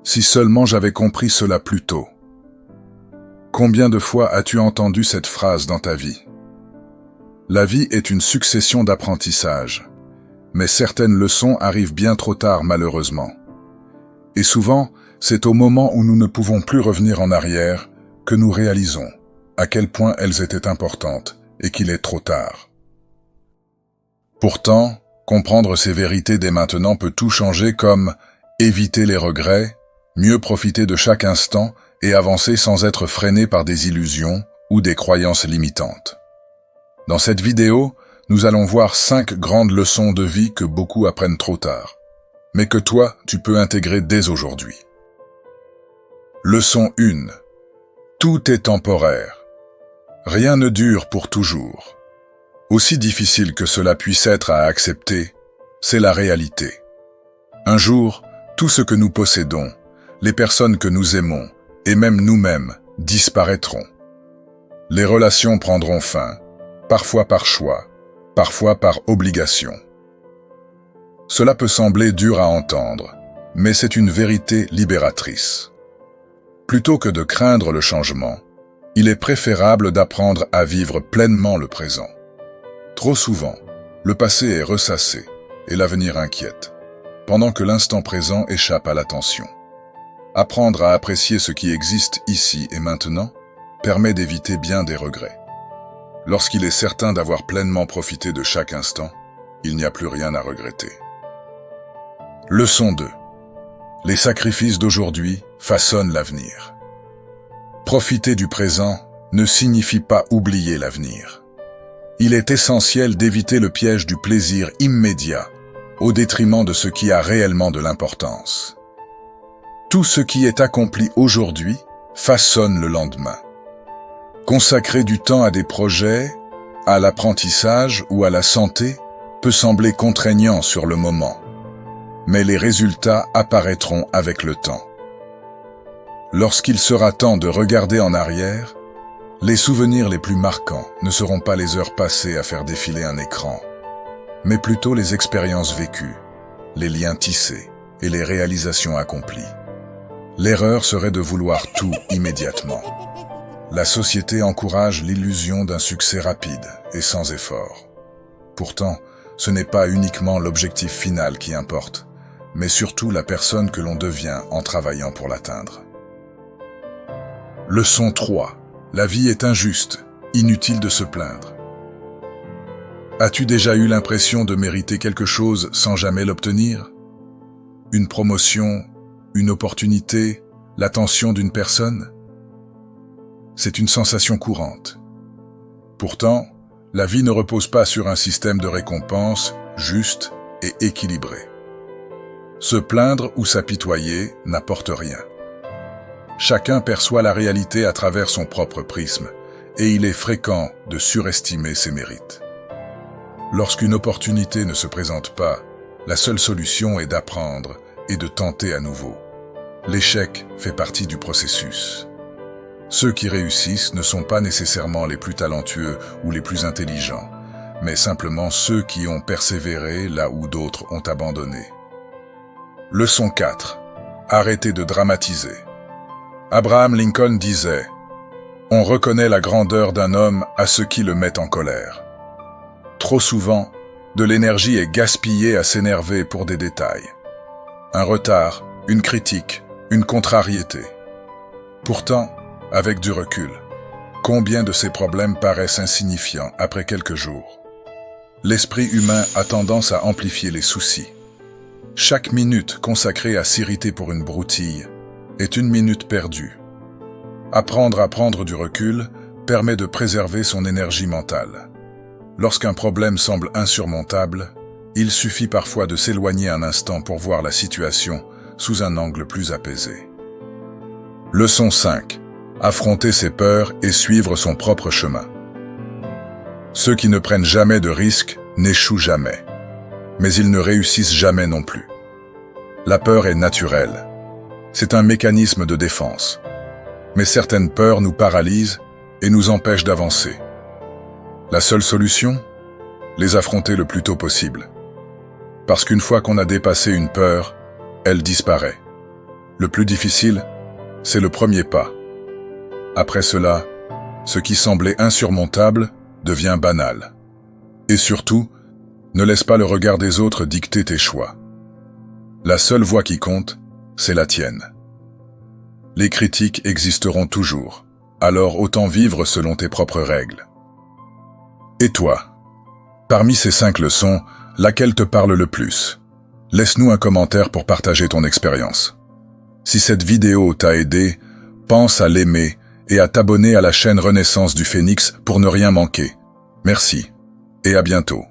Si seulement j'avais compris cela plus tôt. Combien de fois as-tu entendu cette phrase dans ta vie? La vie est une succession d'apprentissages, mais certaines leçons arrivent bien trop tard malheureusement. Et souvent, c'est au moment où nous ne pouvons plus revenir en arrière que nous réalisons à quel point elles étaient importantes et qu'il est trop tard. Pourtant, comprendre ces vérités dès maintenant peut tout changer, comme éviter les regrets, mieux profiter de chaque instant et avancer sans être freiné par des illusions ou des croyances limitantes. Dans cette vidéo, nous allons voir 5 grandes leçons de vie que beaucoup apprennent trop tard, mais que toi, tu peux intégrer dès aujourd'hui. Leçon 1. Tout est temporaire. Rien ne dure pour toujours. Aussi difficile que cela puisse être à accepter, c'est la réalité. Un jour, tout ce que nous possédons, les personnes que nous aimons, et même nous-mêmes, disparaîtront. Les relations prendront fin, parfois par choix, parfois par obligation. Cela peut sembler dur à entendre, mais c'est une vérité libératrice. Plutôt que de craindre le changement, il est préférable d'apprendre à vivre pleinement le présent. Trop souvent, le passé est ressassé et l'avenir inquiète, pendant que l'instant présent échappe à l'attention. Apprendre à apprécier ce qui existe ici et maintenant permet d'éviter bien des regrets. Lorsqu'il est certain d'avoir pleinement profité de chaque instant, il n'y a plus rien à regretter. Leçon 2. Les sacrifices d'aujourd'hui façonnent l'avenir. Profiter du présent ne signifie pas oublier l'avenir. Il est essentiel d'éviter le piège du plaisir immédiat au détriment de ce qui a réellement de l'importance. Tout ce qui est accompli aujourd'hui façonne le lendemain. Consacrer du temps à des projets, à l'apprentissage ou à la santé peut sembler contraignant sur le moment, mais les résultats apparaîtront avec le temps. Lorsqu'il sera temps de regarder en arrière, les souvenirs les plus marquants ne seront pas les heures passées à faire défiler un écran, mais plutôt les expériences vécues, les liens tissés et les réalisations accomplies. L'erreur serait de vouloir tout immédiatement. La société encourage l'illusion d'un succès rapide et sans effort. Pourtant, ce n'est pas uniquement l'objectif final qui importe, mais surtout la personne que l'on devient en travaillant pour l'atteindre. Leçon 3. La vie est injuste, inutile de se plaindre. As-tu déjà eu l'impression de mériter quelque chose sans jamais l'obtenir? Une promotion, une opportunité, l'attention d'une personne? C'est une sensation courante. Pourtant, la vie ne repose pas sur un système de récompense juste et équilibré. Se plaindre ou s'apitoyer n'apporte rien. Chacun perçoit la réalité à travers son propre prisme, et il est fréquent de surestimer ses mérites. Lorsqu'une opportunité ne se présente pas, la seule solution est d'apprendre et de tenter à nouveau. L'échec fait partie du processus. Ceux qui réussissent ne sont pas nécessairement les plus talentueux ou les plus intelligents, mais simplement ceux qui ont persévéré là où d'autres ont abandonné. Leçon 4. Arrêtez de dramatiser. Abraham Lincoln disait « On reconnaît la grandeur d'un homme à ceux qui le mettent en colère. » Trop souvent, de l'énergie est gaspillée à s'énerver pour des détails. Un retard, une critique, une contrariété. Pourtant, avec du recul, combien de ces problèmes paraissent insignifiants après quelques jours? L'esprit humain a tendance à amplifier les soucis. Chaque minute consacrée à s'irriter pour une broutille est une minute perdue. Apprendre à prendre du recul permet de préserver son énergie mentale. Lorsqu'un problème semble insurmontable, il suffit parfois de s'éloigner un instant pour voir la situation sous un angle plus apaisé. Leçon 5. Affronter ses peurs et suivre son propre chemin. Ceux qui ne prennent jamais de risques n'échouent jamais, mais ils ne réussissent jamais non plus. La peur est naturelle. C'est un mécanisme de défense. Mais certaines peurs nous paralysent et nous empêchent d'avancer. La seule solution? Les affronter le plus tôt possible. Parce qu'une fois qu'on a dépassé une peur, elle disparaît. Le plus difficile, c'est le premier pas. Après cela, ce qui semblait insurmontable devient banal. Et surtout, ne laisse pas le regard des autres dicter tes choix. La seule voix qui compte, c'est la tienne. Les critiques existeront toujours, alors autant vivre selon tes propres règles. Et toi? Parmi ces 5 leçons, laquelle te parle le plus? Laisse-nous un commentaire pour partager ton expérience. Si cette vidéo t'a aidé, pense à l'aimer et à t'abonner à la chaîne Renaissance du Phénix pour ne rien manquer. Merci et à bientôt.